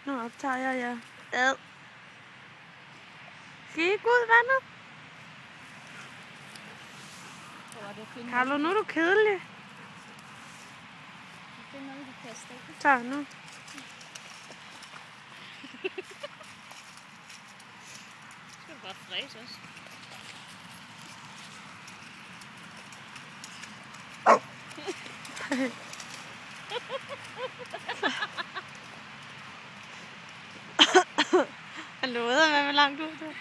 Nu optager jeg jer. Ad. Skal I ikke ud i vandet? Carlo, nu er du kedelig. Det er noget, du kaster. Så, nu. Skal du bare fræse også. Han lovede at være med langt ud der.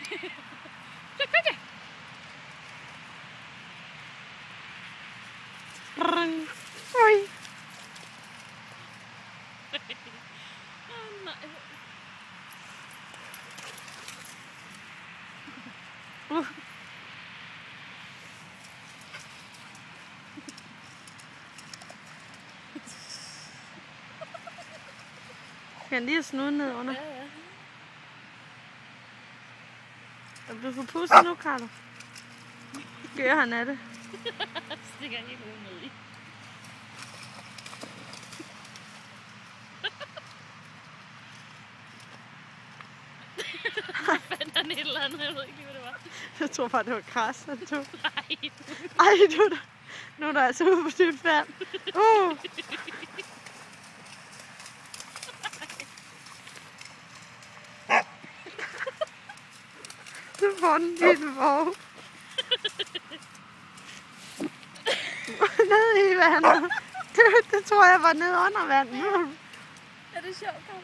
Oj. Kan han lige snude ned under? Ja, ja. Er du for pusset nu, Carlo? Gør han af det? Stikker han ikke ude ned i. Fandt han et eller andet, jeg ved ikke, hvad det var. Jeg tror bare, det var græs, han tog. Nej. Ej, nu er der altså ude på dybt vand. Du får den lille våg. Ned i vandet. Det tror jeg var nede under vandet. Er det sjovt, Carlo?